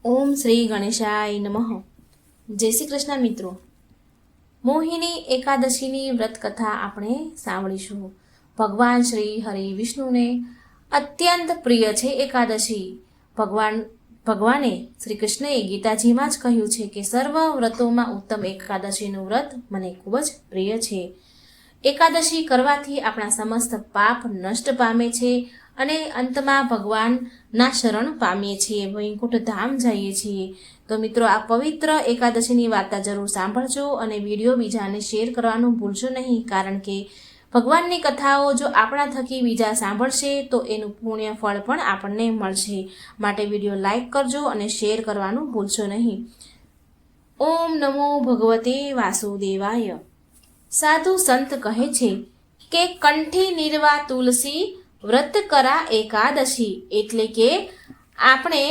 ઓમ શ્રી ગણેશાય નમઃ. જય શ્રી કૃષ્ણ મિત્રો. મોહિની એકાદશીની વ્રત કથા આપણે સાંભળીશું. ભગવાન શ્રી હરિ વિષ્ણુને અત્યંત પ્રિય છે એકાદશી. ભગવાને શ્રી કૃષ્ણએ ગીતાજીમાં જ કહ્યું છે કે સર્વ વ્રતોમાં ઉત્તમ એકાદશીનું વ્રત મને ખૂબ જ પ્રિય છે. એકાદશી કરવાથી આપણા સમસ્ત પાપ નષ્ટ પામે છે અને અંતમાં ભગવાનના શરણ પામીએ છીએ, વૈકુંઠ ધામ જઈએ છીએ. તો મિત્રો, આ પવિત્ર એકાદશીની વાર્તા જરૂર સાંભળજો અને વિડીયો બીજાને શેર કરવાનું ભૂલશો નહીં, કારણ કે ભગવાનની કથાઓ જો આપણા થકી બીજા સાંભળશે તો એનું પુણ્ય ફળ પણ આપણને મળશે. માટે વિડીયો લાઈક કરજો અને શેર કરવાનું ભૂલશો નહીં. ઓમ નમો ભગવતે વાસુદેવાય. સાધુ સંત કહે છે કે કંઠી નિર્વા તુલસી વ્રત કરા એકાદશી, એટલે કે આપણે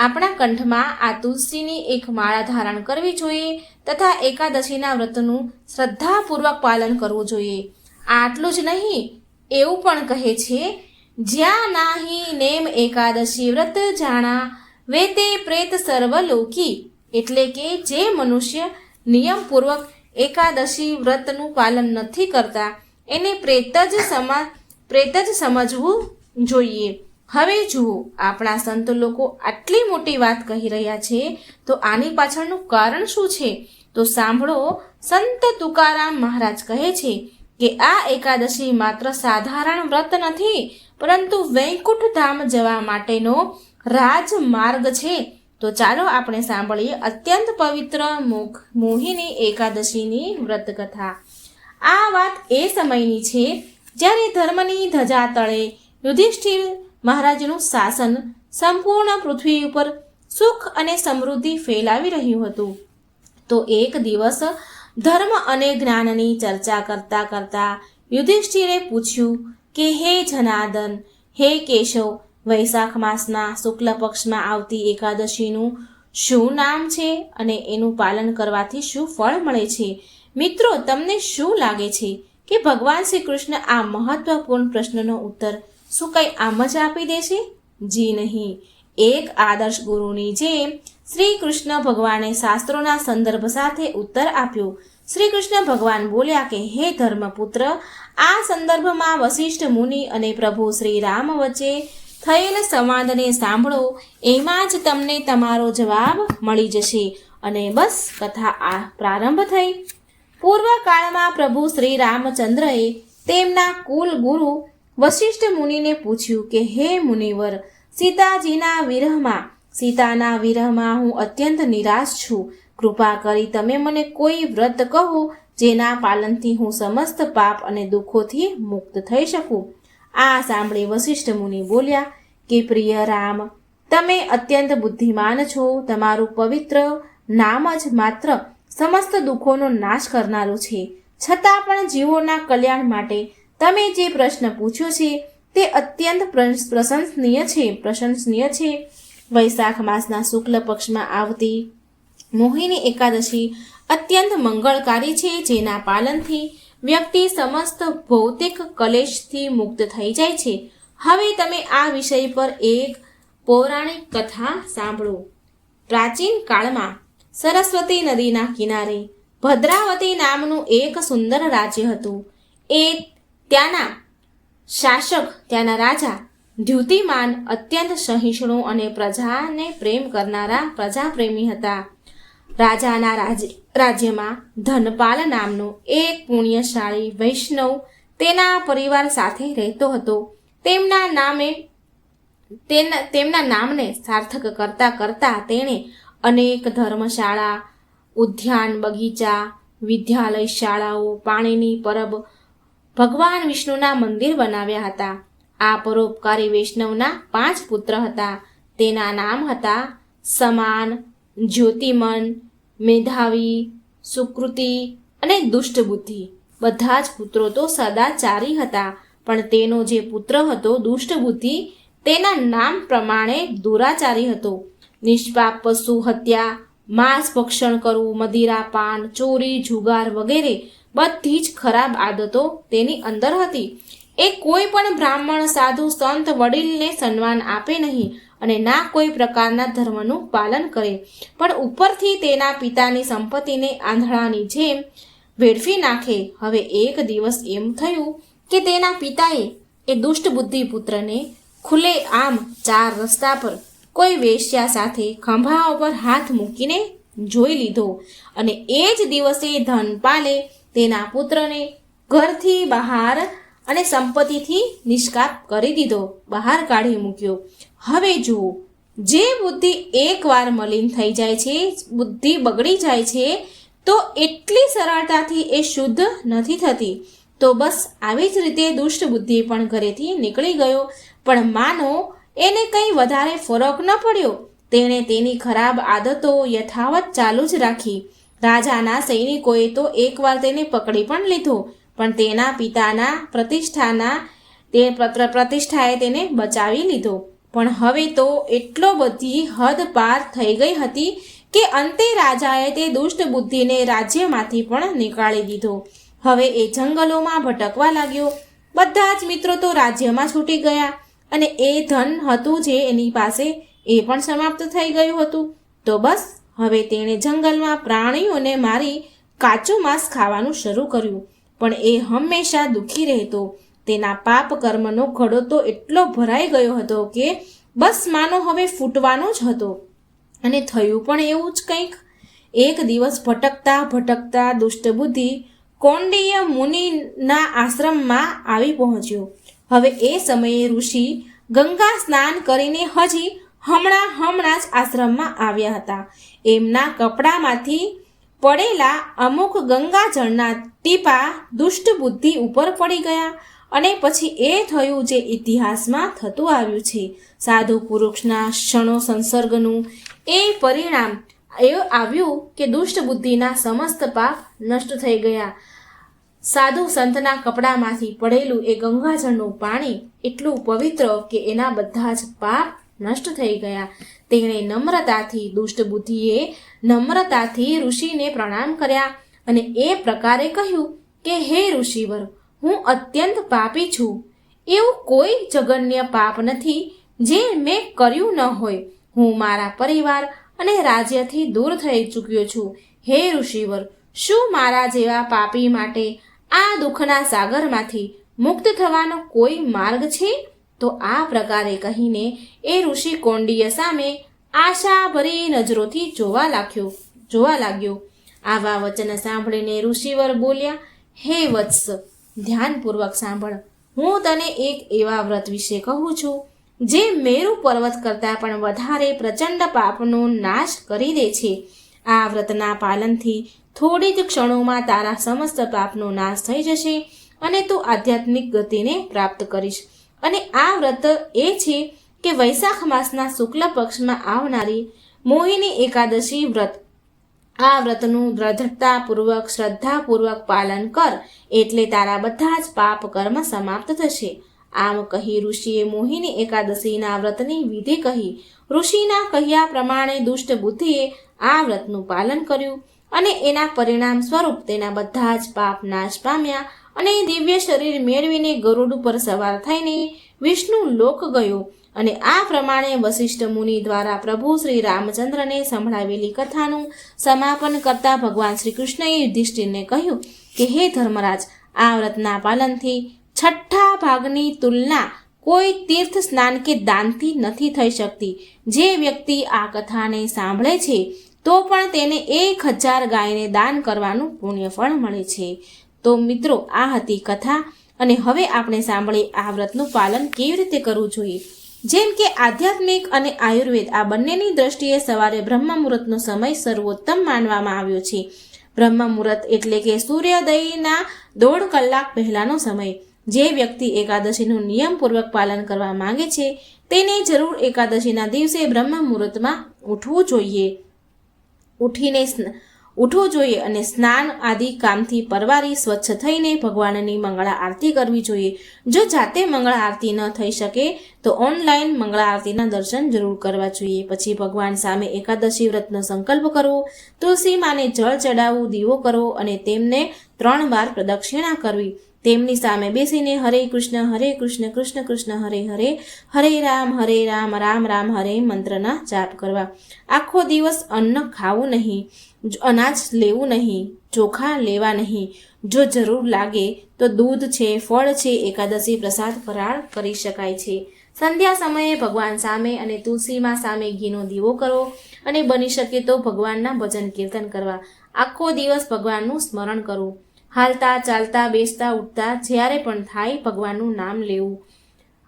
આપણા કંઠમાં આ તુલસીની એક માળા ધારણ કરવી જોઈએ તથા એકાદશીના વ્રતનું શ્રદ્ધાપૂર્વક પાલન કરવું જોઈએ. આટલું જ નહીં, એવું પણ કહે છે, જ્યાં નાહી નેમ એકાદશી વ્રત જાણા વેતે પ્રેત સર્વલોકી, એટલે કે જે મનુષ્ય નિયમપૂર્વક એકાદશી વ્રતનું પાલન નથી કરતા એને પ્રેત જ સમજવું જોઈએ. હવે જુઓ, આપણા સંત લોકો આટલી મોટી વાત કહી રહ્યા છે તો આની પાછળનું કારણ શું છે? તો સાંભળો. સંત તુકારામ મહારાજ કહે છે કે આ એકાદશી માત્ર સાધારણ વ્રત નથી, પરંતુ વૈકુંઠ ધામ જવા માટેનો રાજમાર્ગ છે. તો ચાલો આપણે સાંભળીએ અત્યંત પવિત્ર મોહિની એકાદશીની વ્રત કથા. આ વાત એ સમયની છે જ્યારે ધર્મની ધજા તળે યુધિષ્ઠિર મહારાજનું શાસન સંપૂર્ણ પૃથ્વી ઉપર સુખ અને સમૃદ્ધિ ફેલાવી રહ્યું હતું. તો એક દિવસ ધર્મ અને જ્ઞાનની ચર્ચા કરતા કરતા યુધિષ્ઠિરે પૂછ્યું કે હે જનાર્દન, હે કેશવ, વૈશાખ માસના શુક્લ પક્ષમાં આવતી એકાદશીનું શું નામ છે અને એનું પાલન કરવાથી શું ફળ મળે છે? મિત્રો, તમને શું લાગે છે કે ભગવાન શ્રી કૃષ્ણ આ મહત્વપૂર્ણ પ્રશ્નનો ઉત્તર શું કંઈ આમ જ આપી દેશે? જી નહીં. એક આદર્શ ગુરુની જેમ શ્રી કૃષ્ણ ભગવાને શાસ્ત્રોના સંદર્ભ સાથે ઉત્તર આપ્યો. શ્રી કૃષ્ણ ભગવાન બોલ્યા કે હે ધર્મપુત્ર, આ સંદર્ભમાં વશિષ્ઠ મુનિ અને પ્રભુ શ્રી રામ વચ્ચે થયેલ સંવાદને સાંભળો, એમાં જ તમને તમારો જવાબ મળી જશે. અને બસ કથા આ પ્રારંભ થઈ. પૂર્વકાળમાં પ્રભુ શ્રી રામચંદ્રએ તેમના કુલ ગુરુ વશિષ્ઠ મુનિને પૂછ્યું કે હે મુનિવર, સીતાના વિરહમાં હું અત્યંત નિરાશ છું. કૃપા કરી તમે મને કોઈ વ્રત કહો જેના પાલનથી હું સમસ્ત પાપ અને દુઃખોથી મુક્ત થઈ શકું. આ સાંભળી વશિષ્ઠ મુનિ બોલ્યા કે પ્રિય રામ, તમે અત્યંત બુદ્ધિમાન છો. તમારું પવિત્ર નામ જ માત્ર સમસ્ત દુઃખોનો નાશ કરનારું છે. છતાં પણ જીવોના કલ્યાણ માટે તમે જે પ્રશ્ન પૂછ્યો છે તે અત્યંત પ્રશંસનીય છે. વૈશાખ માસના શુક્લ પક્ષમાં આવતી મોહિની એકાદશી અત્યંત મંગળકારી છે, જેના પાલનથી વ્યક્તિ સમસ્ત ભૌતિક કલેશથી મુક્ત થઈ જાય છે. હવે તમે આ વિષય પર એક પૌરાણિક કથા સાંભળો. પ્રાચીન કાળમાં સરસ્વતી નદીના કિનારે ભદ્રાવતી નામનું એક સુંદર રાજ્ય હતું. ત્યાંના શાસક, ત્યાંના રાજા દ્યુતિમાન અત્યંત સહિષ્ણુ અને પ્રજાને પ્રેમ કરનારા પ્રજાપ્રેમી હતા. રાજાના રાજ્યમાં ધનપાલ નામનો એક પુણ્યશાળી વૈષ્ણવ તેના પરિવાર સાથે રહેતો હતો. તેમના નામને સાર્થક કરતા કરતા તેણે અનેક ધર્મશાળા, ઉદ્યાન, બગીચા, વિદ્યાલય, શાળાઓ, પાણીની પરબ, ભગવાન વિષ્ણુના મંદિર બનાવ્યા હતા. આ પરોપકારી વૈષ્ણવના 5 પુત્ર હતા. તેના નામ હતા સમાન, જ્યોતિમન, મેધાવી, સુકૃતિ અને દુષ્ટબુદ્ધિ. બધા જ પુત્રો તો સદાચારી હતા, પણ તેનો જે પુત્ર હતો દુષ્ટબુદ્ધિ, તેના નામ પ્રમાણે દુરાચારી હતો. નિષ્પાપ પશુ હત્યા, માંસ ભક્ષણ કરવું, મદિરા પાન, ચોરી, જુગાર વગેરે બધી જ ખરાબ આદતો તેની અંદર હતી. એ કોઈ પણ બ્રાહ્મણ, સાધુ, સંત, વડીલને સન્માન આપે નહીં અને ના કોઈ પ્રકારના ધર્મનું પાલન કરે, પણ ઉપરથી તેના પિતાની સંપત્તિને આંધળાની જેમ વેડફી નાખે. હવે એક દિવસ એમ થયું કે તેના પિતાએ એ દુષ્ટ બુદ્ધિ પુત્રને ખુલ્લે આમ 4 રસ્તા પર કોઈ વેશ્યા સાથે ખંભા ઉપર હાથ મૂકીને જોઈ લીધો, અને એ જ દિવસે ધનપાલે તેના પુત્રને ઘરથી બહાર અને સંપત્તિથી નિષ્કાપ કરી દીધો, બહાર કાઢી મૂક્યો. હવે જુઓ, જે બુદ્ધિ એકવાર મલિન થઈ જાય છે, બુદ્ધિ બગડી જાય છે, તો એટલી સરળતાથી એ શુદ્ધ નથી થતી. તો બસ આવી જ રીતે દુષ્ટ બુદ્ધિ પણ ઘરેથી નીકળી ગયો, પણ માનો એને કંઈ વધારે ફરક ન પડ્યો. તેણે તેની ખરાબ આદતો યથાવત ચાલુ જ રાખી. રાજાના સૈનિકોએ તો એકવાર તેને પકડી પણ લીધો, પણ તેના પિતાના પ્રતિષ્ઠાએ તેને બચાવી લીધો. પણ હવે તો એટલો બધી હદ પાર થઈ ગઈ હતી કે અંતે રાજાએ તે દુષ્ટ બુદ્ધિને રાજ્યમાંથી પણ નીકાળી દીધો. હવે એ જંગલોમાં ભટકવા લાગ્યો. બધા જ મિત્રો તો રાજ્યમાં છૂટી ગયા, અને એ ધન હતું જે એની પાસે એ પણ સમાપ્ત થઈ ગયું હતું. તો બસ હવે તેણે જંગલમાં પ્રાણીઓને મારી કાચું માંસ ખાવાનું શરૂ કર્યું. પણ એ હંમેશા દુઃખી રહેતો. તેના પાપ કર્મનો ઘડો તો એટલો ભરાઈ ગયો હતો કે બસ માનો હવે ફૂટવાનો જ હતો. અને થયું પણ એવું જ કંઈક. એક દિવસ ભટકતા ભટકતા દુષ્ટ બુદ્ધિ કૌંડિન્ય મુનિના આશ્રમમાં આવી પહોંચ્યો. હવે એ સમયે ઋષિ ગંગા સ્નાન કરીને હમણાં જ આશ્રમમાં આવ્યા હતા. એમના કપડામાંથી પડેલા અમુક ગંગાજળના ટીપા દુષ્ટ બુદ્ધિ ઉપર પડી ગયા, અને પછી એ થયું જે ઇતિહાસમાં થતું આવ્યું છે. સાધુ પુરુષના ક્ષણો સંસર્ગનું એ પરિણામ એવું આવ્યું કે દુષ્ટ બુદ્ધિના સમસ્ત પાપ નષ્ટ થઈ ગયા. સાધુ સંતના કપડામાંથી પડેલું એ ગંગાજળનું પાણી એટલું પવિત્ર કે એના બધા જ પાપ નષ્ટ થઈ ગયા. તેણે દુષ્ટ બુદ્ધિએ નમ્રતાથી ઋષિને પ્રણામ કર્યા, અને એ પ્રકારે કહ્યું કે હે ઋષિવર, હું અત્યંત પાપી છું. એવું કોઈ જઘન્ય પાપ નથી જે મેં કર્યું ન હોય. હું મારા પરિવાર અને રાજ્યથી દૂર થઈ ચૂક્યો છું. હે ઋષિવર, શું મારા જેવા પાપી માટે આ દુઃખના સાગરમાંથી મુક્ત થવાનો કોઈ માર્ગ છે? તો આ પ્રકારે કહીને એ ઋષિ કૌંડિન્ય સામે આશાભરી નજરોથી જોવા લાગ્યો. આવા વચન સાંભળીને ઋષિવર બોલ્યા, હે વત્સ, ધ્યાનપૂર્વક સાંભળ. હું તને એક એવા વ્રત વિશે કહું છું જે મેરુ પર્વત કરતાં પણ વધારે પ્રચંડ પાપનો નાશ કરી દે છે. આ વ્રતના પાલનથી થોડી જ ક્ષણોમાં તારા સમસ્ત પાપનો નાશ થઈ જશે, અને તું આધ્યાત્મિક ગતિને પ્રાપ્ત કરીશ. અને આ વ્રત એ છે કે વૈશાખ માસના શુક્લ પક્ષમાં આવનારી મોહિની એકાદશી વ્રત. આ વ્રતનું દ્રઢતાપૂર્વક શ્રદ્ધાપૂર્વક પાલન કર, એટલે તારા બધા જ પાપ કર્મ સમાપ્ત થશે. આમ કહી ઋષિએ મોહિની એકાદશીના વ્રતની વિધિ કહી. ઋષિના કહ્યા પ્રમાણે દુષ્ટ બુદ્ધિએ આ વ્રતનું પાલન કર્યું, અને એના પરિણામ સ્વરૂપ તેના બધા જ પાપ નાશ પામ્યા, અને દિવ્ય શરીર મેળવીને ગરુડ ઉપર સવાર થઈને વિષ્ણુ લોક ગયો. અને આ પ્રમાણે વશિષ્ઠ મુનિ દ્વારા પ્રભુ શ્રી રામચંદ્રને સંભળાવેલી કથાનું સમાપન કરતા ભગવાન શ્રી કૃષ્ણએ યુધિષ્ઠિરને કહ્યું કે હે ધર્મરાજ, આ વ્રતના પાલનથી 6ઠ્ઠા ભાગની તુલના કોઈ તીર્થ સ્નાન કે દાનથી નથી થઈ શકતી. જે વ્યક્તિ આ કથાને સાંભળે છે તો પણ તેને 1000 ગાયને દાન કરવાનું પુણ્યફળ મળે છે. તો મિત્રો, આ હતી કથા, અને હવે આપણે સાંભળીએ આ વ્રતનું પાલન કેવી રીતે કરવું જોઈએ. જેમ કે આધ્યાત્મિક અને આયુર્વેદ આ બંનેની દ્રષ્ટિએ સવારે બ્રહ્મ મુહૂર્તનો સમય સર્વોત્તમ માનવામાં આવ્યો છે. બ્રહ્મ મુહૂર્ત એટલે કે સૂર્યોદયના 1.5 કલાક પહેલાનો સમય. જે વ્યક્તિ એકાદશીનું નિયમપૂર્વક પાલન કરવા માંગે છે તેને જરૂર એકાદશીના દિવસે બ્રહ્મ મુહૂર્તમાં ઉઠવું જોઈએ અને સ્નાન આદિ કામથી પરવારી સ્વચ્છ થઈને ભગવાનની મંગળા આરતી કરવી જોઈએ. જો જાતે મંગળા આરતી ન થઈ શકે તો ઓનલાઈન મંગળા આરતીના દર્શન જરૂર કરવા જોઈએ. પછી ભગવાન સામે એકાદશી વ્રતનો સંકલ્પ કરવો, તુલસી માને જળ ચડાવવું, દીવો કરવો અને તેમને 3 વાર પ્રદક્ષિણા કરવી. તેમની સામે બેસીને હરે કૃષ્ણ કૃષ્ણ કૃષ્ણ હરે હરે, હરે રામ રામ રામ હરે મંત્રના જાપ કરવા. આખો દિવસ અન્ન ખાવું નહીં, અનાજ લેવું નહીં, ચોખા લેવા નહીં. જો જરૂર લાગે તો દૂધ છે, ફળ છે, એકાદશી પ્રસાદ ફરાળ કરી શકાય છે. સંધ્યા સમયે ભગવાન સામે અને તુલસીમાં સામે ઘીનો દીવો કરવો અને બની શકે તો ભગવાનના ભજન કીર્તન કરવા. આખો દિવસ ભગવાનનું સ્મરણ કરવું. હાલતા ચાલતા બેસતા ઉઠતા જ્યારે પણ થાય ભગવાનનું નામ લેવું.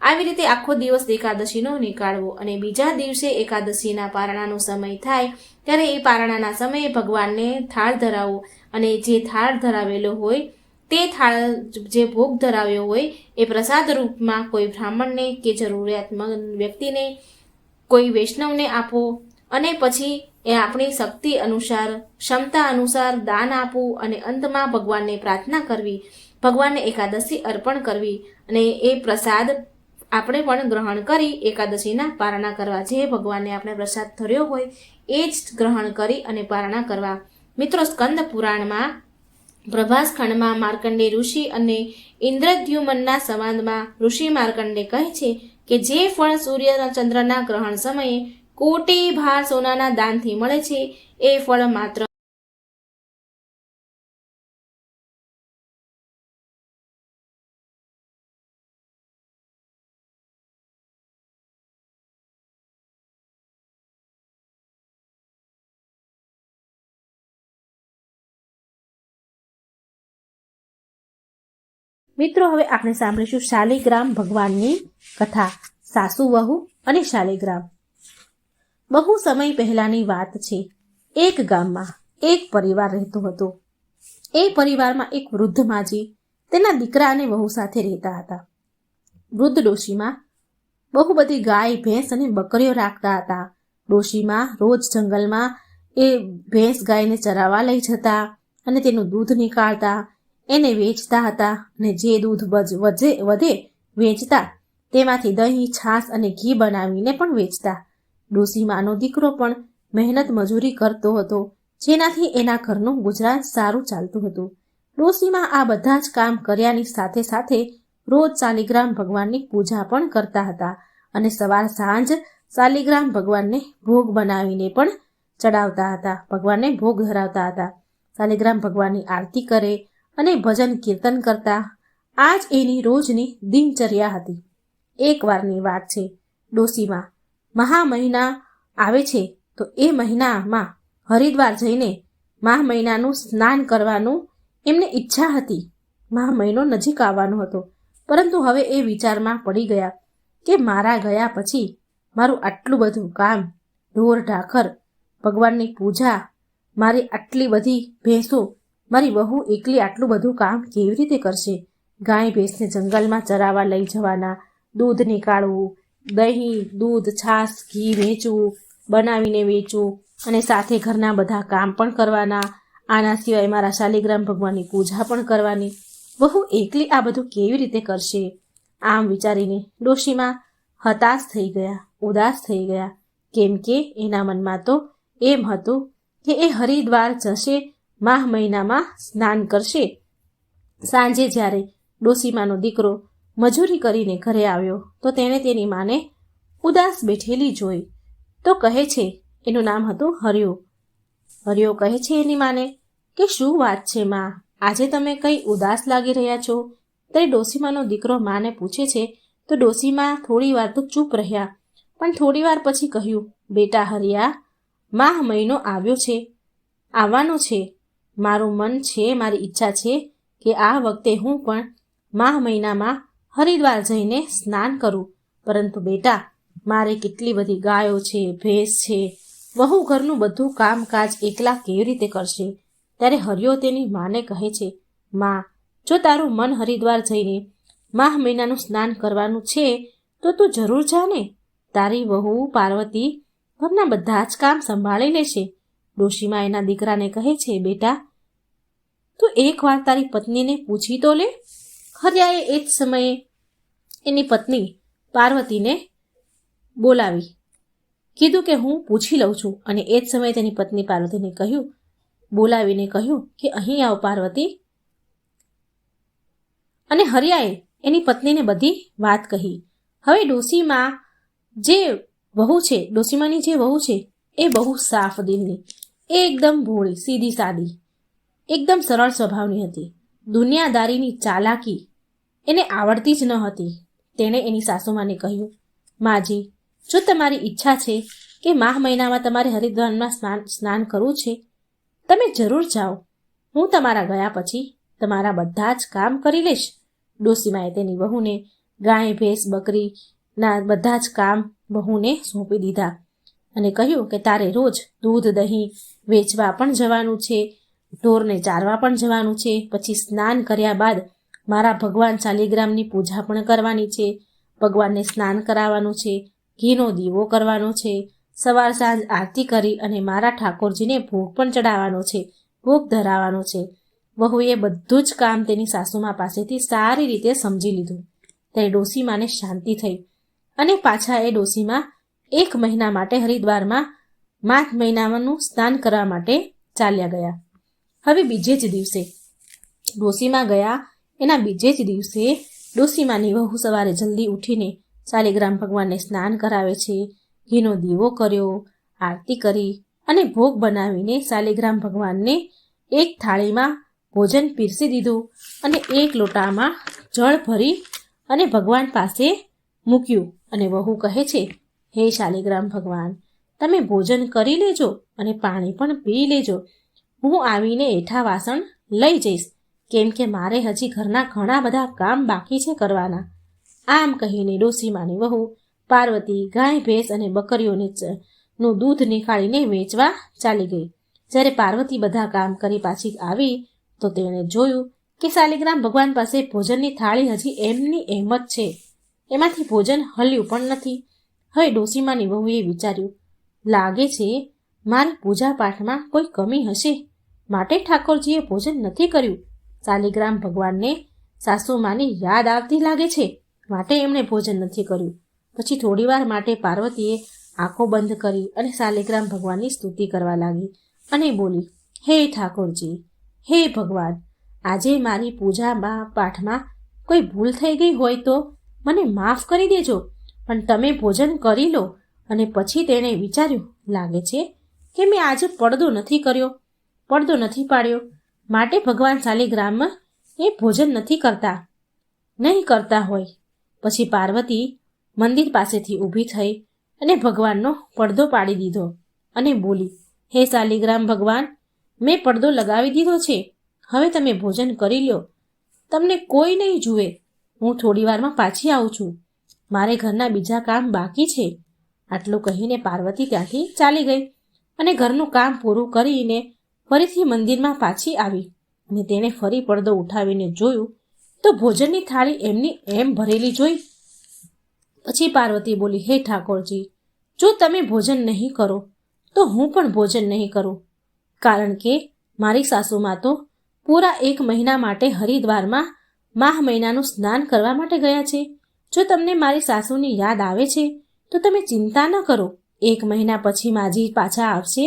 આવી રીતે આખો દિવસ એકાદશીનો નીકાળવો અને બીજા દિવસે એકાદશીના પારણાનો સમય થાય ત્યારે એ પારણાના સમયે ભગવાનને થાળ ધરાવો અને જે થાળ ધરાવેલો હોય તે થાળ, જે ભોગ ધરાવ્યો હોય એ પ્રસાદ રૂપમાં કોઈ બ્રાહ્મણને કે જરૂરિયાતમંદ વ્યક્તિને, કોઈ વૈષ્ણવને આપો અને પછી એ આપણી શક્તિ અનુસાર, ક્ષમતા અનુસાર દાન આપવું અને અંતમાં ભગવાનને પ્રાર્થના કરવી, ભગવાનને એકાદશી અર્પણ કરવી અને એ પ્રસાદ આપણે પણ ગ્રહણ કરી એકાદશીના પારણા કરવા. જે ભગવાનને આપણે પ્રસાદ ધર્યો હોય એ જ ગ્રહણ કરી અને પારણા કરવા. મિત્રો, સ્કંદ પુરાણમાં પ્રભાસ ખંડમાં માર્કંડે ઋષિ અને ઇન્દ્રદ્યુમનના સંવાદમાં ઋષિ માર્કંડે કહે છે કે જે ફળ સૂર્ય ચંદ્રના ગ્રહણ સમયે કોટી ભાર સોનાના દાનથી મળે છે એ ફળ માત્ર મિત્રો, હવે આપણે સાંભળીશું શાલિગ્રામ ભગવાનની કથા. સાસુ વહુ અને શાલિગ્રામ. બહુ સમય પહેલાની વાત છે. એક ગામમાં એક પરિવાર રહેતો હતો. એ પરિવારમાં એક વૃદ્ધ માજી તેના દીકરા અને વહુ સાથે રહેતા હતા. વૃદ્ધ ડોશીમાં બહુ બધી ગાય, ભેંસ અને બકરીઓ રાખતા હતા. ડોશીમાં રોજ જંગલમાં એ ભેંસ ગાયને ચરાવવા લઈ જતા અને તેનું દૂધ નીકાળતા, એને વેચતા હતા અને જે દૂધ વધે વેચતા તેમાંથી દહીં, છાશ અને ઘી બનાવીને પણ વેચતા. ડોશીમાનો દીકરો પણ મહેનત મજૂરી કરતો હતો, જેનાથી એના ઘરનું ગુજરાન સારું ચાલતું હતું. ડોશીમા આ બધા જ કામ કર્યાની સાથે સાથે રોજ શાલિગ્રામ ભગવાનની પૂજા પણ કરતા હતા અને સવાર સાંજ શાલિગ્રામ ભગવાનને ભોગ બનાવીને પણ ચડાવતા હતા, ભગવાનને ભોગ ધરાવતા હતા. શાલિગ્રામ ભગવાનની આરતી કરે અને ભજન કીર્તન કરતા. આ જ એની રોજની દિનચર્યા હતી. એક વારની વાત છે. ડોશીમાં મહા મહિના આવે છે તો એ મહિનામાં હરિદ્વાર જઈને મહા મહિનાનું સ્નાન કરવાનું એમને ઈચ્છા હતી. મહા મહિનો નજીક આવવાનો હતો, પરંતુ હવે એ વિચારમાં પડી ગયા કે મારા ગયા પછી મારું આટલું બધું કામ, ઢોર ઢાખર, ભગવાનની પૂજા, મારી આટલી બધી ભેંસો, મારી વહુ એકલી આટલું બધું કામ કેવી રીતે કરશે? ગાય ભેંસને જંગલમાં ચરાવવા લઈ જવાના, દૂધ નીકાળવું, દહીં, દૂધ, છાશ, ઘી વેચવું, બનાવીને વેચવું અને સાથે ઘરના બધા કામ પણ કરવાના. આના સિવાય મારા શાલિગ્રામ ભગવાનની પૂજા પણ કરવાની. વહુ એકલી આ બધું કેવી રીતે કરશે? આમ વિચારીને ડોશીમાં હતાશ થઈ ગયા, ઉદાસ થઈ ગયા. કેમ કે એના મનમાં તો એમ હતું કે એ હરિદ્વાર જશે, માહ મહિનામાં સ્નાન કરશે. સાંજે જ્યારે ડોશીમાનો દીકરો મજૂરી કરીને ઘરે આવ્યો તો તેણે તેની માને ઉદાસ બેઠેલી જોઈ તો કહે છે, એનું નામ હતું હર્યો. હર્યો કહે છે એની માને કે શું વાત છે માં, આજે તમે કંઈ ઉદાસ લાગી રહ્યા છો? ત્યારે ડોશીમાનો દીકરો માને પૂછે છે તો ડોશીમા થોડી વાર તો ચૂપ રહ્યા, પણ થોડી વાર પછી કહ્યું, બેટા હરિયા, માહ મહિનો આવ્યો છે, આવવાનો છે. મારું મન છે, મારી ઈચ્છા છે કે આ વખતે હું પણ માહ મહિનામાં હરિદ્વાર જઈને સ્નાન કરું, પરંતુ બેટા મારે કેટલી બધી ગાયો છે, ભેંસ છે, વહુ ઘરનું બધું કામકાજ એકલા કેવી રીતે કરશે? ત્યારે હરિયો તેની માને કહે છે, માં, જો તારું મન હરિદ્વાર જઈને માહ મહિનાનું સ્નાન કરવાનું છે તો તું જરૂર જા ને. તારી વહુ પાર્વતી ઘરના બધા જ કામ સંભાળી લેશે. ડોશીમા એના દીકરાને કહે છે, બેટા તું એકવાર તારી પત્નીને પૂછી તો લે. હરિયાએ એ જ સમયે એની પત્ની પાર્વતીને બોલાવી, કીધું કે હું પૂછી લઉં છું. અને એ જ સમયે તેની પત્ની પાર્વતીને બોલાવીને કહ્યું કે અહીં આવ પાર્વતી, અને હરિયાએ એની પત્નીને બધી વાત કહી. હવે ડોશીમાં જે વહુ છે, ડોશીમાની જે વહુ છે એ બહુ સાફ દિલની, એ એકદમ ભોળી, સીધી સાદી, એકદમ સરળ સ્વભાવની હતી. દુનિયાદારીની ચાલાકી એને આવડતી જ ન હતી. તેણે એની સાસુમાને કહ્યું, માજી, જો તમારી ઈચ્છા છે કે માહ મહિનામાં તમારે હરિદ્વારમાં સ્નાન કરવું છે, તમે જરૂર જાઓ. હું તમારા ગયા પછી તમારા બધા જ કામ કરી લઈશ. ડોશીમાએ તેની વહુને ગાય, ભેંસ, બકરીના બધા જ કામ વહુને સોંપી દીધા અને કહ્યું કે તારે રોજ દૂધ, દહીં વેચવા પણ જવાનું છે, ઢોરને ચારવા પણ જવાનું છે. પછી સ્નાન કર્યા બાદ મારા ભગવાન શાલિગ્રામની પૂજા પણ કરવાની છે, ભગવાનને સ્નાન કરાવવાનું છે, ઘીનો દીવો કરવાનો છે, સવાર સાંજ આરતી કરી અને મારા ઠાકોરજીને ભોગ પણ ચડાવવાનો છે, ભોગ ધરાવવાનો છે. વહુએ બધું જ કામ તેની સાસુમા પાસેથી સારી રીતે સમજી લીધું. ત્યારે ડોશીમાને શાંતિ થઈ અને પાછા એ ડોશીમા 1 મહિના માટે હરિદ્વારમાં માઘ મહિનાનું સ્નાન કરવા માટે ચાલ્યા ગયા. હવે બીજે જ દિવસે ડોશીમા ગયા, એના બીજે જ દિવસે ડોશીમાની વહુ સવારે જલ્દી ઉઠીને શાલિગ્રામ ભગવાનને સ્નાન કરાવે છે, ઘીનો દીવો કર્યો, આરતી કરી અને ભોગ બનાવીને શાલિગ્રામ ભગવાનને એક થાળીમાં ભોજન પીરસી દીધું અને 1 લોટામાં જળ ભરી અને ભગવાન પાસે મૂક્યું. અને વહુ કહે છે, હે શાલિગ્રામ ભગવાન, તમે ભોજન કરી લેજો અને પાણી પણ પી લેજો. હું આવીને એઠા વાસણ લઈ જઈશ, કેમ કે મારે હજી ઘરના ઘણા બધા કામ બાકી છે કરવાના. આમ કહીને ડોશીમાની વહુ પાર્વતી ગાય, ભેંસ અને બકરીઓનું દૂધ નીકાળીને વેચવા ચાલી ગઈ. જ્યારે પાર્વતી બધા કામ કરી પાછી આવી તો તેણે જોયું કે શાલિગ્રામ ભગવાન પાસે ભોજનની થાળી હજી એમની એમ જ છે, એમાંથી ભોજન હલ્યું પણ નથી. હવે ડોશીમાની વહુએ વિચાર્યું, લાગે છે મારી પૂજા પાઠમાં કોઈ કમી હશે, માટે ઠાકોરજીએ ભોજન નથી કર્યું. શાલિગ્રામ ભગવાનને સાસુમાની યાદ આવતી લાગે છે, માટે એમણે ભોજન નથી કર્યું. પછી થોડીવાર માટે પાર્વતીએ આંખો બંધ કરી અને શાલિગ્રામ ભગવાનની સ્તુતિ કરવા લાગી અને બોલી, હે ઠાકોરજી, હે ભગવાન, આજે મારી પૂજામાં પાઠમાં કોઈ ભૂલ થઈ ગઈ હોય તો મને માફ કરી દેજો, પણ તમે ભોજન કરી લો. અને પછી તેણે વિચાર્યું, લાગે છે કે મેં આજે પડદો નથી કર્યો, પડદો નથી પાડ્યો, માટે ભગવાન શાલિગ્રામ એ ભોજન નથી કરતા હોય. પછી પાર્વતી મંદિર પાસેથી ઊભી થઈ અને ભગવાનનો પડદો પાડી દીધો અને બોલી, હે શાલિગ્રામ ભગવાન, મેં પડદો લગાવી દીધો છે, હવે તમે ભોજન કરી લો, તમને કોઈ નહીં જુએ. હું થોડી વારમાં પાછી આવું છું, મારે ઘરના બીજા કામ બાકી છે. આટલું કહીને પાર્વતી ત્યાંથી ચાલી ગઈ અને ઘરનું કામ પૂરું કરીને ફરીથી મંદિરમાં પાછી આવી અને તેણે ફરી પડદો ઉઠાવીને જોયું તો ભોજનની થાળી એમની એમ ભરેલી જોઈ. પછી પાર્વતી બોલી, હે ઠાકોરજી, જો તમે ભોજન નહીં કરો તો હું પણ ભોજન નહીં કરું, કારણ કે મારી સાસુમાં તો પૂરા 1 મહિના માટે હરિદ્વારમાં માહ મહિનાનું સ્નાન કરવા માટે ગયા છે. જો તમને મારી સાસુની યાદ આવે છે તો તમે ચિંતા ન કરો, 1 મહિના પછી માજી પાછા આવશે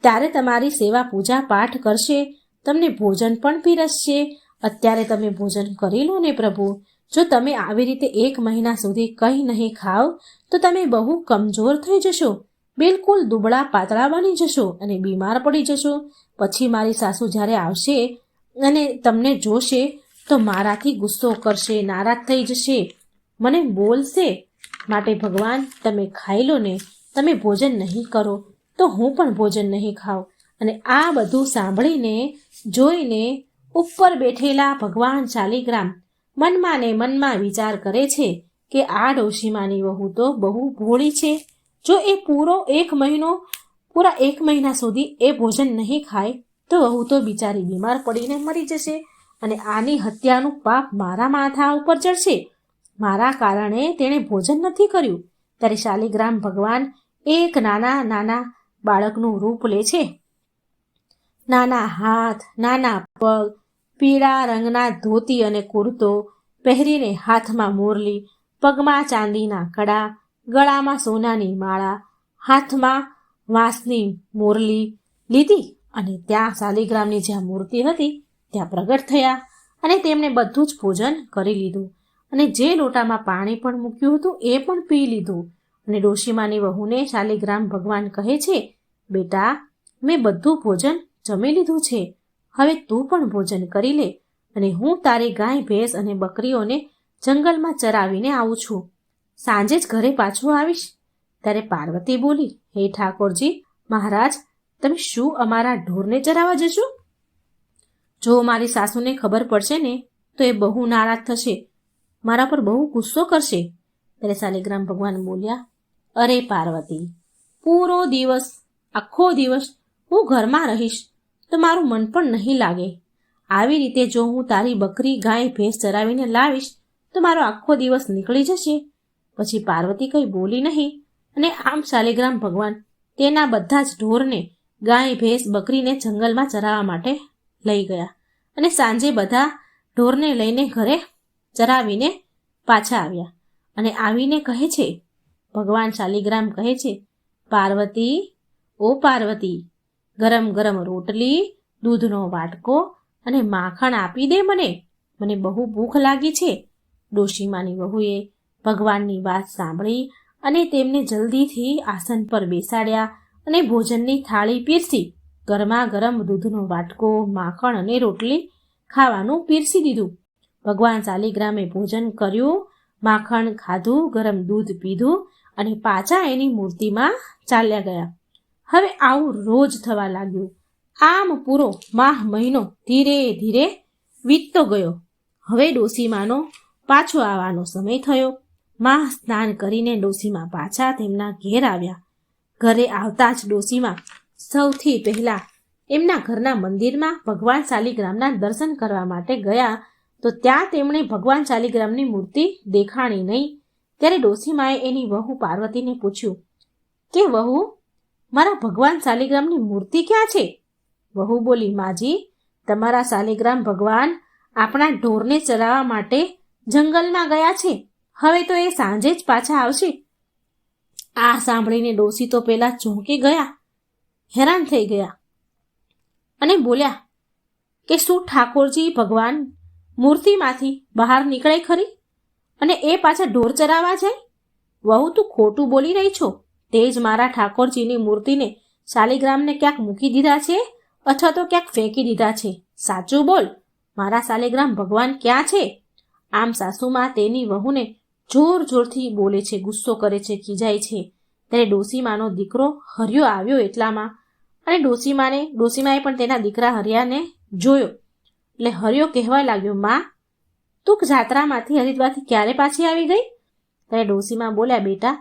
ત્યારે તમારી સેવા પૂજા પાઠ કરશે, તમને ભોજન પણ પીરસશે. અત્યારે તમે ભોજન કરી લો ને પ્રભુ. જો તમે આવી રીતે 1 મહિના સુધી કંઈ નહીં ખાઓ તો તમે બહુ કમજોર થઈ જશો, બિલકુલ દુબળા પાતળા બની જશો અને બીમાર પડી જશો. પછી મારી સાસુ જ્યારે આવશે અને તમને જોશે તો મારાથી ગુસ્સો કરશે, નારાજ થઈ જશે, મને બોલશે. માટે ભગવાન, તમે ખાઈ લો ને, તમે ભોજન નહીં કરો તો હું પણ ભોજન નહીં ખાઉં. અને આ બધું સાંભળીને જોઈને ઉપર બેઠેલા ભગવાન શાલિગ્રામ મનમાં ને મનમાં વિચાર કરે છે કે આ ડોશીમાની વહુ તો બહુ ભોળી છે. જો એ પૂરા 1 મહિના સુધી એ ભોજન નહીં ખાય તો વહુ તો બિચારી બીમાર પડીને મરી જશે અને આની હત્યાનું પાપ મારા માથા ઉપર ચડશે. મારા કારણે તેણે ભોજન નથી કર્યું. ત્યારે શાલિગ્રામ ભગવાન એક નાના બાળકનું રૂપ લે છે. નાના હાથ, નાના પગ, પીળા રંગના ધોતી અને કુર્તો પહેરીને, હાથમાં મુરલી, પગમાં ચાંદીના કડા, ગળામાં સોનાની માળા, હાથમાં વાંસની મુરલી લીધી અને ત્યાં શાલિગ્રામની જ્યાં મૂર્તિ હતી ત્યાં પ્રગટ થયા અને તેમણે બધું જ ભોજન કરી લીધું અને જે લોટામાં પાણી પણ મૂક્યું હતું એ પણ પી લીધું. અને ડોશીમાની વહુને શાલિગ્રામ ભગવાન કહે છે, બેટા, મેં બધું ભોજન જમી લીધું છે, હવે તું પણ ભોજન કરી લે અને હું તારી ગાય ભેંસ અને બકરીઓને જંગલમાં ચરાવીને આવું છું. સાંજે જ ઘરે પાછું આવીશ. ત્યારે પાર્વતી બોલી, હે ઠાકોરજી મહારાજ, તમે શું અમારા ઢોરને ચરાવવા જશો? જો મારી સાસુને ખબર પડશે ને તો એ બહુ નારાજ થશે, મારા પર બહુ ગુસ્સો કરશે. ત્યારે શાલિગ્રામ ભગવાન બોલ્યા, અરે પાર્વતી, પૂરો દિવસ, આખો દિવસ હું ઘરમાં રહીશ તો મારું મન પણ નહીં લાગે. આવી રીતે જો હું તારી બકરી ગાય ભેંસ ચરાવીને લાવીશ તો મારો આખો દિવસ નીકળી જશે. પછી પાર્વતી કંઈ બોલી નહીં અને આમ શાલિગ્રામ ભગવાન તેના બધા જ ઢોરને ગાય ભેંસ બકરીને જંગલમાં ચરાવવા માટે લઈ ગયા અને સાંજે બધા ઢોરને લઈને ઘરે ચરાવીને પાછા આવ્યા. અને આવીને કહે છે, ભગવાન શાલિગ્રામ કહે છે, પાર્વતી, ઓ પાર્વતી, ગરમ ગરમ રોટલી, દૂધનો વાટકો અને માખણ આપી દે મને બહુ ભૂખ લાગી છે. ડોશીમાની વહુએ ભગવાનની વાત સાંભળી અને તેમને જલ્દીથી આસન પર બેસાડ્યા અને ભોજનની થાળી પીરસી. ગરમા ગરમ દૂધનો વાટકો, માખણ અને રોટલી ખાવાનું પીરસી દીધું. ભગવાન શાલિગ્રામે ભોજન કર્યું, માખણ ખાધું, ગરમ દૂધ પીધું અને પાછા એની મૂર્તિમાં ચાલ્યા ગયા. હવે આવું રોજ થવા લાગ્યું. આમ પૂરો માહ મહિનો ધીરે ધીરે વીતતો ગયો. હવે ડોશીમાનો પાછો આવવાનો સમય થયો. માહ સ્નાન કરીને ડોશીમા પાછા તેમના ઘેર આવ્યા. ઘરે આવતા જ ડોશીમા સૌથી પહેલા એમના ઘરના મંદિરમાં ભગવાન શાલિગ્રામના દર્શન કરવા માટે ગયા તો ત્યાં તેમણે ભગવાન શાલિગ્રામની મૂર્તિ દેખાણી નહીં. ત્યારે ડોશીમાએ એની વહુ પાર્વતીને પૂછ્યું કે વહુ, મારા ભગવાન શાલિગ્રામની મૂર્તિ ક્યાં છે? વહુ બોલી, માજી, તમારા શાલિગ્રામ ભગવાન આપણા ઢોરને ચરાવવા માટે જંગલમાં ગયા છે, હવે તો એ સાંજે જ પાછા આવશે. આ સાંભળીને ડોશી તો પેલા ચોંકી ગયા, હેરાન થઈ ગયા અને બોલ્યા કે શું ઠાકોરજી ભગવાન મૂર્તિમાંથી બહાર નીકળે ખરી અને એ પાછા ઢોર ચરાવવા જાય? વહુ, તું ખોટું બોલી રહી છો. તે જ મારા ઠાકોરજીની મૂર્તિને શાલિગ્રામને ક્યાંક મૂકી દીધા છે અથવા તો ક્યાંક ફેંકી દીધા છે. સાચું બોલ, મારા શાલિગ્રામ ભગવાન ક્યાં છે? આમ સાસુમાં તેની વહુને જોર જોરથી બોલે છે, ગુસ્સો કરે છે, ખીજાય છે. ત્યારે ડોશીમાનો દીકરો હરિયો આવ્યો એટલામાં અને ડોશીમાએ પણ તેના દીકરા હરિયાને જોયો. એટલે હરિયો કહેવા લાગ્યો, માં, તું જાત્રામાંથી હરિદ્વારથી ક્યારે પાછી આવી ગઈ? ત્યારે ડોશીમા બોલ્યા, બેટા,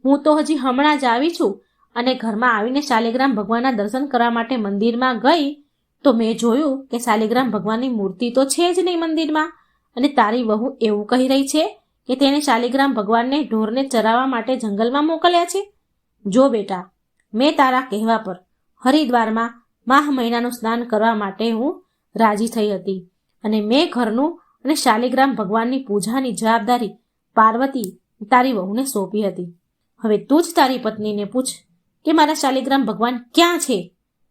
હું તો હજી હમણાં જ આવી છું અને ઘરમાં આવીને શાલિગ્રામ ભગવાનના દર્શન કરવા માટે મંદિરમાં ગઈ તો મેં જોયું કે શાલિગ્રામ ભગવાનની મૂર્તિ તો છે જ નહીં મંદિરમાં અને તારી વહુ એવું કહી રહી છે કે તેણે શાલિગ્રામ ભગવાનને ઢોરને ચરાવવા માટે જંગલમાં મોકલ્યા છે. જો બેટા, મેં તારા કહેવા પર હરિદ્વારમાં માહ મહિનાનું સ્નાન કરવા માટે હું રાજી થઈ હતી અને મેં ઘરનું અને શાલિગ્રામ ભગવાનની પૂજાની જવાબદારી પાર્વતી તારી વહુને સોંપી હતી. હવે તું જ તારી પત્નીને પૂછ કે મારા શાલિગ્રામ ભગવાન ક્યાં છે?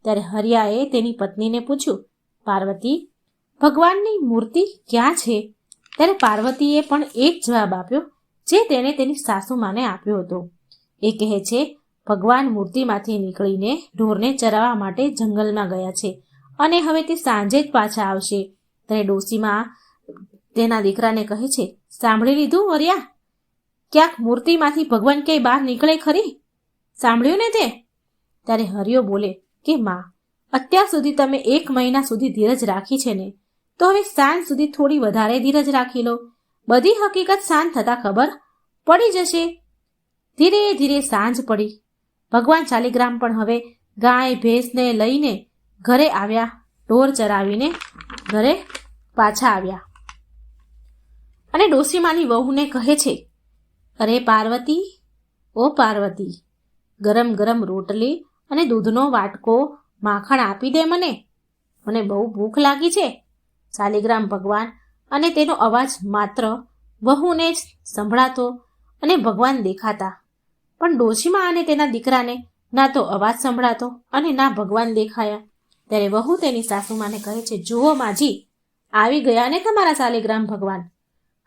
ત્યારે હરિયાએ તેની પત્નીને પૂછ્યું, પાર્વતી, ભગવાનની મૂર્તિ ક્યાં છે? ત્યારે પાર્વતીએ પણ એક જવાબ આપ્યો જે તેણે તેની સાસુમાને આપ્યો હતો. એ કહે છે, ભગવાન મૂર્તિમાંથી નીકળીને ઢોરને ચરાવવા માટે જંગલમાં ગયા છે અને હવે તે સાંજે જ પાછા આવશે. ત્યારે ડોશીમા તેના દીકરાને કહે છે, સાંભળી લીધું હરિયા? ક્યાંક મૂર્તિમાંથી ભગવાન ક્યાંય બહાર નીકળે ખરી? સાંભળ્યું ને તે? ત્યારે હરિયો બોલે કે માં, અત્યાર સુધી તમે 1 મહિના સુધી ધીરજ રાખી છે ને, તો હવે સાંજ સુધી થોડી વધારે ધીરજ રાખી લો. બધી હકીકત સાંજ થતાં ખબર પડી જશે. ધીરે ધીરે સાંજ પડી. ભગવાન શાલિગ્રામ પણ હવે ગાય ભેંસને લઈને ઘરે આવ્યા. ઢોર ચરાવીને ઘરે પાછા આવ્યા અને ડોશીમાની વહુને કહે છે, અરે પાર્વતી, ઓ પાર્વતી, ગરમ ગરમ રોટલી અને દૂધનો વાટકો, માખણ આપી દે મને બહુ ભૂખ લાગી છે. શાલિગ્રામ ભગવાન અને તેનો અવાજ માત્ર વહુને જ સંભળાતો અને ભગવાન દેખાતા, પણ ડોશીમા અને તેના દીકરાને ના તો અવાજ સંભળાતો અને ના ભગવાન દેખાયા. ત્યારે વહુ તેની સાસુમાને કહે છે, જુઓ માજી, આવી ગયા ને તમારા શાલિગ્રામ ભગવાન.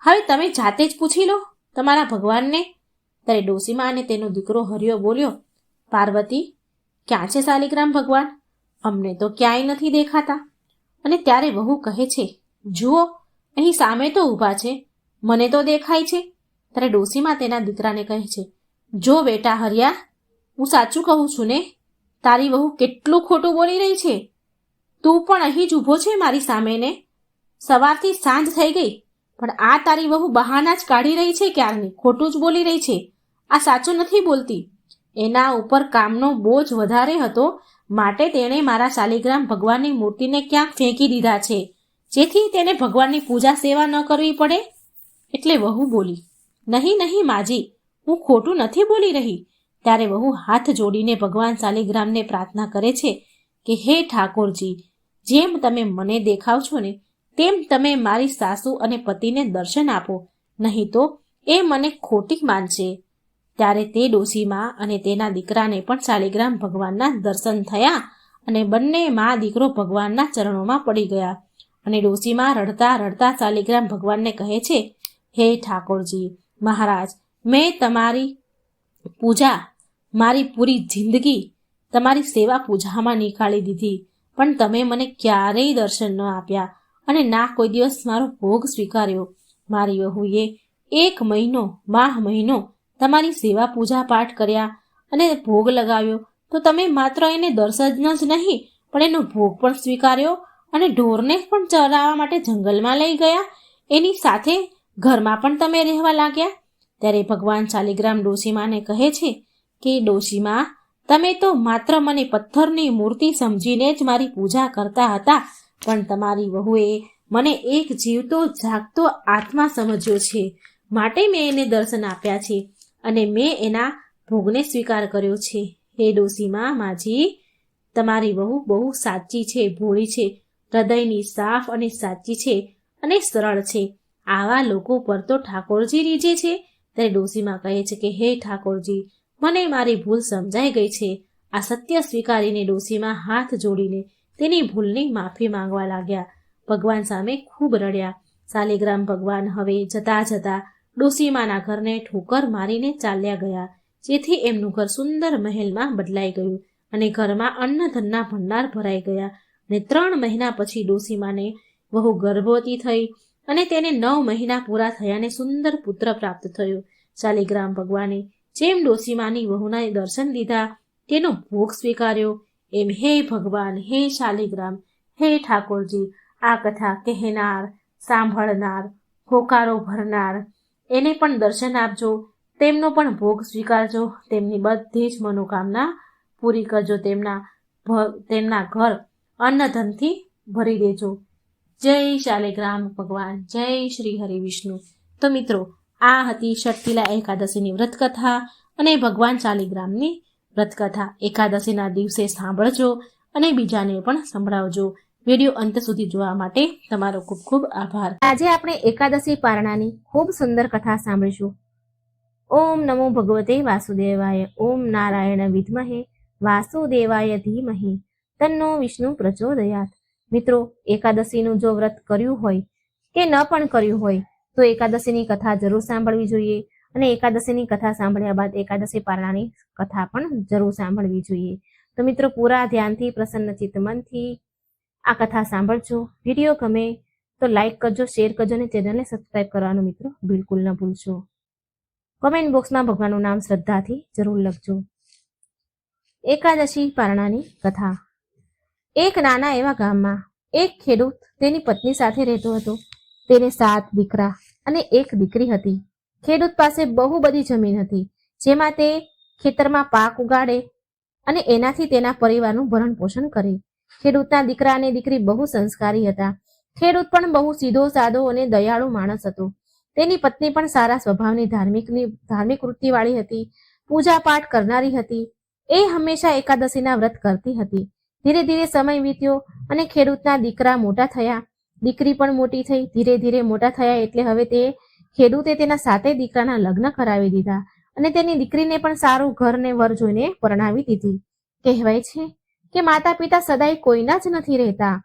હવે તમે જાતે જ પૂછી લો તમારા ભગવાનને. ત્યારે ડોશીમાં અને તેનો દીકરો હરિયો બોલ્યો, પાર્વતી, ક્યાં છે શાલિગ્રામ ભગવાન? અમને તો ક્યાંય નથી દેખાતા. અને ત્યારે વહુ કહે છે, જુઓ, અહીં સામે તો ઊભા છે, મને તો દેખાય છે. ત્યારે ડોશીમાં તેના દીકરાને કહે છે, જો બેટા હરિયા, હું સાચું કહું છું ને, તારી વહુ કેટલું ખોટું બોલી રહી છે. તું પણ અહીં જ ઊભો છે મારી સામે ને. સવારથી સાંજ થઈ ગઈ, પણ આ તારી વહુ બહાના જ કાઢી રહી છે ક્યારની, ખોટું જ બોલી રહી છે. આ સાચું નથી બોલતી. એના ઉપર કામનો બોજ વધારે હતો, માટે તેણે મારા શાલિગ્રામ ભગવાનની મૂર્તિને ક્યાંક ફેંકી દીધા છે, જેથી તેને ભગવાનની પૂજા સેવા ન કરવી પડે. એટલે વહુ બોલી, નહીં નહીં માજી, હું ખોટું નથી બોલી રહી. ત્યારે વહુ હાથ જોડીને ભગવાન શાલિગ્રામને પ્રાર્થના કરે છે કે હે ઠાકોરજી, જેમ તમે મને દેખાવ છો ને તેમ તમે મારી સાસુ અને પતિને દર્શન આપો, નહીં તો એ મને ખોટી માનશે. ત્યારે તે ડોશીમાં અને તેના દીકરાને પણ શાલિગ્રામ ભગવાનના દર્શન થયા અને બંને મા દીકરો ભગવાનના ચરણોમાં પડી ગયા. અને ડોશીમાં રડતા રડતા શાલિગ્રામ ભગવાનને કહે છે, હે ઠાકોરજી મહારાજ, મેં તમારી પૂજા, મારી પૂરી જિંદગી તમારી સેવા પૂજામાં નીકાળી દીધી, પણ તમે મને ક્યારેય દર્શન ન આપ્યા અને ના કોઈ દિવસ મારો ભોગ સ્વીકાર્યો. મારી વહુએ 1 મહિનો, માહ મહિનો તમારી સેવા પૂજા પાઠ કર્યા અને ભોગ લગાવ્યો, તો તમે માત્ર એને દર્શન જ નહીં પણ એનો ભોગ પણ સ્વીકાર્યો અને ઢોરને પણ ચરાવવા માટે જંગલમાં લઈ ગયા. એની સાથે ઘરમાં પણ તમે રહેવા લાગ્યા. ત્યારે ભગવાન શાલિગ્રામ ડોશીમાને કહે છે કે ડોશીમા, તમે તો માત્ર મને પથ્થરની મૂર્તિ સમજીને જ મારી પૂજા કરતા હતા, પણ તમારી વહુએ મને એક જીવતો જાગતો આત્મા સમજ્યો છે, માટે મેં એને દર્શન આપ્યા છે અને મેં એના ભોગને સ્વીકાર કર્યો છે. હે ડોશીમા માજી, તમારી વહુ બહુ સાચી છે, ભોળી છે, હૃદયની સાફ અને સાચી છે અને સરળ છે. આવા લોકો પર તો ઠાકોરજી રીઝે છે. ત્યારે ડોશીમા કહે છે કે હે ઠાકોરજી, મને મારી ભૂલ સમજાઈ ગઈ છે. આ સત્ય સ્વીકારીને ડોશીમા હાથ જોડીને તેની ભૂલની માફી માંગવા લાગ્યા. ભગવાન સામે ખૂબ રડ્યા. શાલિગ્રામ ભગવાન હવે જતા જતા ડોશીમાના ઘરને ઠોકર મારીને ચાલ્યા ગયા, જેથી એમનું ઘર સુંદર મહેલમાં બદલાઈ ગયું અને ઘરમાં અન્નધનના ભંડાર ભરાઈ ગયા. અને 3 મહિના પછી ડોશીમાને વહુ ગર્ભવતી થઈ અને તેને 9 મહિના પૂરા થયાને સુંદર પુત્ર પ્રાપ્ત થયો. શાલિગ્રામ ભગવાને જેમ ડોશીમાની વહુના દર્શન લીધા, તેનો ભોગ સ્વીકાર્યો, એમ હે ભગવાન, હે શાલિગ્રામ, હે ઠાકોરજી, આ કથા કહેનાર, સાંભળનાર, હોકારો ભરનાર એને પણ દર્શન આપજો, તેમનો પણ ભોગ સ્વીકારજો, તેમની બધી જ મનોકામના પૂરી કરજો, તેમના ઘર અન્નધનથી ભરી દેજો. જય શાલિગ્રામ ભગવાન, જય શ્રી હરિ વિષ્ણુ. તો મિત્રો, આ હતી ષટતિલા એકાદશીની વ્રતકથા અને ભગવાન શાલિગ્રામની વ્રતકથા. એકાદશીના દિવસે સાંભળજો અને બીજાને પણ સંભળાવજો. વિડીયો અંત સુધી જોવા માટે તમારો ખૂબ ખૂબ આભાર. આજે આપણે એકાદશી પારણાની ખૂબ સુંદર કથા સાંભળીશું. ઓમ નમો ભગવતે વાસુદેવાય. ઓમ નારાયણ વિદ્મહે વાસુદેવાય ધીમહિ તન્નો વિષ્ણુ પ્રચોદયાત. મિત્રો, એકાદશીનું જો વ્રત કર્યું હોય કે ન પણ કર્યું હોય તો એકાદશીની કથા જરૂર સાંભળવી જોઈએ અને એકાદશીની કથા સાંભળ્યા બાદ એકાદશી પારણાની કથા પણ જરૂર સાંભળવી જોઈએ. તો મિત્રો, પૂરા ધ્યાનથી, પ્રસન્ન ચિત્ત મનથી આ કથા સાંભળજો. વિડીયો ગમે તો લાઈક કરજો, શેર કરજો અને ચેનલને સબસ્ક્રાઈબ કરવાનું મિત્રો બિલકુલ ન ભૂલશો. કોમેન્ટ બોક્સમાં ભગવાનનું નામ શ્રદ્ધાથી જરૂર લખજો. એકાદશી પારણાની કથા. એક નાના એવા ગામમાં એક ખેડૂત તેની પત્ની સાથે રહેતો હતો. તેને 7 દીકરા અને 1 દીકરી હતી. ખેડૂત પાસે બહુ બધી જમીન હતી, જેમાં તે ખેતરમાં પાક ઉગાડે અને એનાથી તેના પરિવારનું ભરણ પોષણ કરે. ખેડૂતના દીકરા અને દીકરી બહુ સંસ્કારી હતા. ખેડૂત પણ બહુ સીધો સાદો અને દયાળુ માણસ હતો. તેની પત્ની પણ સારા સ્વભાવની ધાર્મિક વૃત્તિવાળી હતી, પૂજા પાઠ કરનારી હતી. એ હંમેશા એકાદશીના વ્રત કરતી હતી. ધીરે ધીરે સમય વીત્યો અને ખેડૂતના દીકરા મોટા થયા, દીકરી પણ મોટી થઈ. ધીરે ધીરે મોટા થયા એટલે હવે ખેડૂતે તેના 7 દીકરાના લગ્ન કરાવી દીધા અને તેની દીકરીને પણ સારું ઘર ને વર જોઈને પરણાવી દીધી. કહેવાય છે કે માતા પિતા સદાય કોઈના જ નથી રહેતા.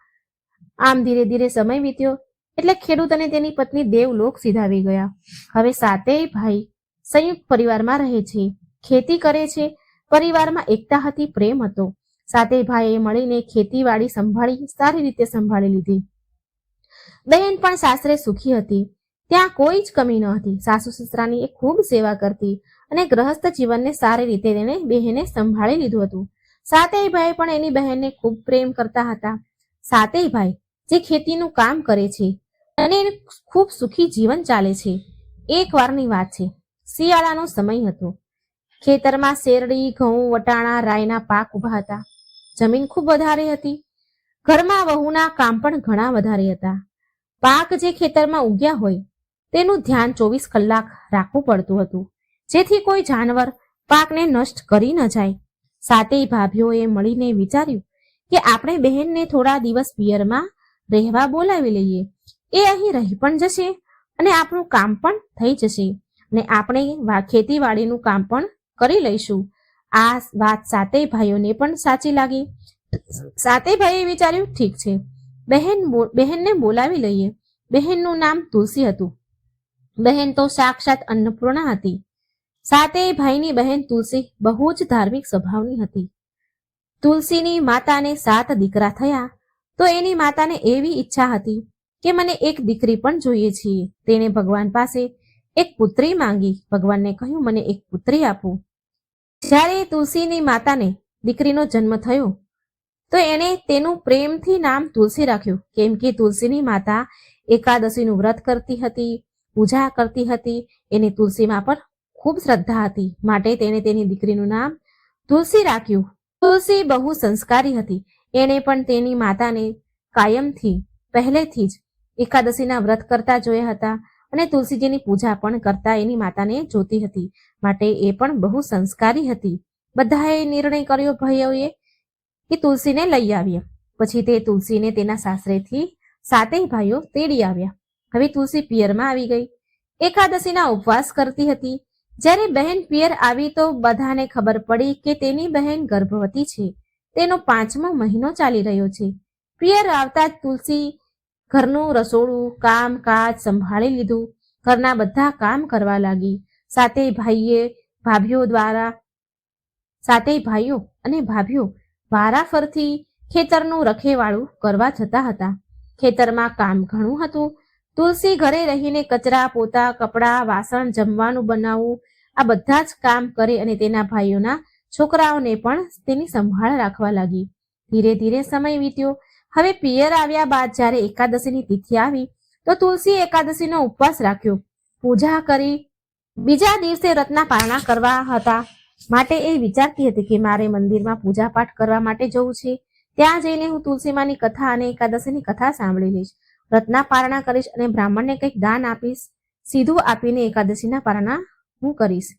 આમ ધીરે ધીરે સમય વીત્યો. એટલે ખેડૂત અને તેની પત્ની દેવલોક સીધાવી ગયા. હવે સાતેય ભાઈ સંયુક્ત પરિવારમાં રહે છે, ખેતી કરે છે. પરિવારમાં એકતા હતી, પ્રેમ હતો. સાતેય ભાઈએ મળીને ખેતીવાડી સારી રીતે સંભાળી લીધી. બહેન પણ સાસરે સુખી હતી. ત્યાં કોઈ જ કમી ન હતી. સાસુ સસરાની એ ખૂબ સેવા કરતી અને ગ્રહસ્થ જીવનને સારી રીતે બહેને સંભાળી લીધું હતું. સાતેય ભાઈ પણ એની બહેનને ખૂબ પ્રેમ કરતા હતા. સાતેય ભાઈ જે ખેતીનું કામ કરે છે અને ખૂબ સુખી જીવન ચાલે છે. એક વારની વાત છે, શિયાળાનો સમય હતો. ખેતરમાં શેરડી, ઘઉં, વટાણા, રાયના પાક ઉભા હતા. જમીન ખૂબ વધારે હતી. ઘરમાં વહુના કામ પણ ઘણા વધારે હતા. પાક જે ખેતરમાં ઉગ્યા હોય તેનું ધ્યાન 24 કલાક રાખવું પડતું હતું, જેથી કોઈ જાનવર પાકને નષ્ટ કરી ન જાય. સાતેય ભાભીઓએ મળીને વિચાર્યું કે આપણે બહેનને થોડા દિવસ પિયરમાં રહેવા બોલાવી લઈએ. એ અહીં રહી પણ જશે અને આપણું કામ પણ થઈ જશે અને આપણે ખેતીવાડીનું કામ પણ કરી લઈશું. આ વાત સાતેય ભાઈઓને પણ સાચી લાગી. સાતેય ભાઈએ વિચાર્યું, ઠીક છે, બહેનને બોલાવી લઈએ. બહેનનું નામ તુલસી હતું. બહેન તો સાક્ષાત અન્નપૂર્ણા હતી. સાતેય ભાઈની બહેન તુલસી બહુ જ ધાર્મિક સ્વભાવની હતી. તુલસીની માતાને 7 દીકરા થયા તો એની માતાને એવી ઈચ્છા હતી કે મને એક દીકરી પણ જોઈએ છે. તેણે ભગવાન પાસે એક પુત્રી માંગી. ભગવાનને કહ્યું, મને એક પુત્રી આપો. જ્યારે તુલસીની માતાને દીકરીનો જન્મ થયો તો એણે તેનું પ્રેમથી નામ તુલસી રાખ્યું, કેમ કે તુલસીની માતા એકાદશીનું વ્રત કરતી હતી, પૂજા કરતી હતી. એને તુલસીમાં પર ખૂબ શ્રદ્ધા હતી, માટે તેણે તેની દીકરીનું નામ તુલસી રાખ્યું. તુલસી બહુ સંસ્કારી હતી. એણે પણ તેની માતાને કાયમથી પહેલેથી જ એકાદશીના વ્રત કરતા જોયા હતા અને તુલસીજીની પૂજા પણ કરતા એની માતાને જોતી હતી, માટે એ પણ બહુ સંસ્કારી હતી. બધાએ નિર્ણય કર્યો ભાઈઓએ કે તુલસીને લઈ આવ્યા. પછી તે તુલસીને તેના સાસરેથી સાતેય ભાઈઓ તેડી આવ્યા. હવે તુલસી પિયરમાં આવી ગઈ. એકાદશીના ઉપવાસ કરતી હતી. જ્યારે બહેન પિયર આવી તો બધાને ખબર પડી કે તેની બહેન ગર્ભવતી છે. તેનો 5મો મહિનો ચાલી રહ્યો છે. પિયર આવતા જ તુલસી ઘરનું રસોડું, કામ કાજ સંભાળી લીધું. ઘરના બધા કામ કરવા લાગી. સાતેય ભાઈઓ અને ભાભીઓ વારાફરથી ખેતરનું રખેવાળું કરવા જતા હતા. ખેતરમાં કામ ઘણું હતું. તુલસી ઘરે રહીને કચરા, પોતા, કપડાં, વાસણ, જમવાનું બનાવવું આ બધા જ કામ કરે અને તેના ભાઈઓના છોકરાઓને પણ તેની સંભાળ રાખવા લાગી. ધીરે ધીરે સમય વીત્યો. હવે પિયર આવ્યા બાદ જ્યારે એકાદશીની તિથિ આવી તો તુલસી એકાદશીનો ઉપવાસ રાખ્યો, પૂજા કરી. બીજા દિવસે વ્રતના પારણા કરવા હતા, માટે એ વિચારતી હતી કે મારે મંદિરમાં પૂજા પાઠ કરવા માટે જવું છે. ત્યાં જઈને હું તુલસીમાની કથા અને એકાદશીની કથા સાંભળી લઈશ, વ્રતના પારણા કરીશ અને બ્રાહ્મણને કંઈક દાન આપીશ. સીધું આપીને એકાદશીના પારણા હું કરીશ.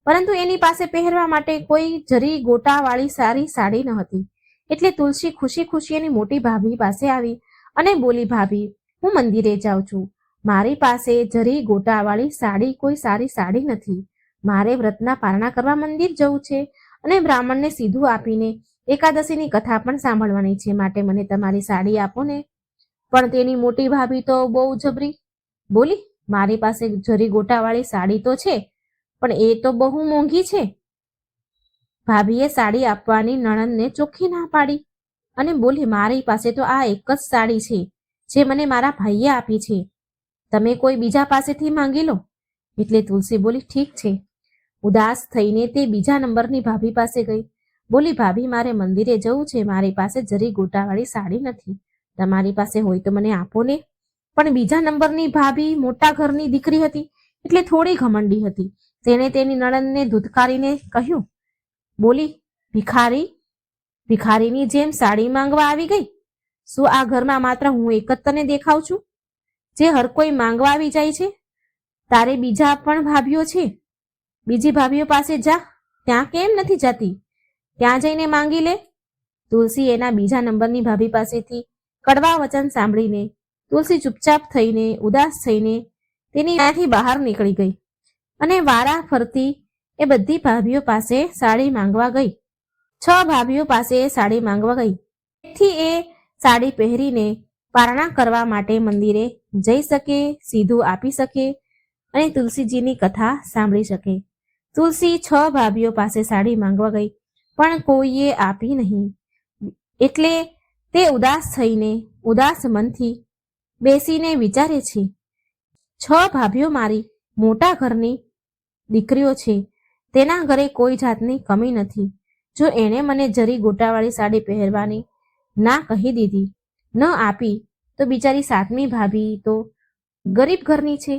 પરંતુ એની પાસે પહેરવા માટે કોઈ જરી ગોટાવાળી સારી સાડી ન હતી. એટલે તુલસી ખુશી ખુશી એની મોટી ભાભી પાસે આવી અને બોલી, ભાભી, હું મંદિરે જાઉં છું. મારી પાસે જરી ગોટાવાળી સાડી કોઈ સારી સાડી નથી. મારે વ્રતના પારણા કરવા મંદિર જવું છે અને બ્રાહ્મણને સીધું આપીને એકાદશીની કથા પણ સાંભળવાની છે, માટે મને તમારી સાડી આપો ને. પણ તેની મોટી ભાભી તો બહુ જબરી બોલી, મારી પાસે જરી ગોટાવાળી સાડી તો છે પણ એ તો બહુ મોંઘી છે. ભાભીએ સાડી આપવાની નણંદને ચોખ્ખી ના પાડી અને બોલી, મારી પાસે તો આ એક જ સાડી છે જે મને મારા ભાઈએ આપી છે, તમે કોઈ બીજા પાસેથી માંગી લો. એટલે તુલસી બોલી, ઠીક છે. ઉદાસ થઈને તે બીજા નંબરની ભાભી પાસે ગઈ. બોલી, ભાભી, મારે મંદિરે જવું છે, મારી પાસે જરી ગોટાવાળી સાડી નથી, તમારી પાસે હોય તો મને આપો ને. પણ બીજા નંબરની ભાભી મોટા ઘરની દીકરી હતી એટલે થોડી ઘમંડી હતી. તેણે તેની નણંદને ધૂતકારીને કહ્યું, બોલી, ભિખારીની જેમ સાડી માંગવા આવી ગઈ. શું આ ઘરમાં માત્ર હું એક જ તને દેખાવ છું જે હર કોઈ માંગવા આવી જાય છે? તારે બીજા પણ ભાભીઓ છે, બીજી ભાભીઓ પાસે જા. ત્યાં કેમ નથી જતી? ત્યાં જઈને માંગી લે. તુલસી એના બીજા નંબરની ભાભી પાસેથી કડવા વચન સાંભળીને તુલસી ચૂપચાપ થઈને ઉદાસ થઈને તેની ત્યાંથી બહાર નીકળી ગઈ અને વારા ફરતી એ બધી ભાભીઓ પાસે સાડી માંગવા ગઈ. 6 ભાભીઓ પાસે સાડી માંગવા ગઈ. તેથી એ સાડી પહેરીને પારણા કરવા માટે મંદિરે જઈ શકે, સીધું આપી શકે અને તુલસીજીની કથા સાંભળી શકે. તુલસી 6 ભાભીઓ પાસે સાડી માંગવા ગઈ, પણ કોઈએ આપી નહીં. એટલે તે ઉદાસ મનથી બેસીને વિચારે છે, 6 ભાભીઓ મારી મોટા ઘરની દીકરીઓ છે, તેના ઘરે કોઈ જાતની કમી નથી. જો એણે મને જરી ગોટાવાળી સાડી પહેરવાની ના કહી દીધી, ન આપી, તો બિચારી 7મી ભાભી તો ગરીબ ઘરની છે,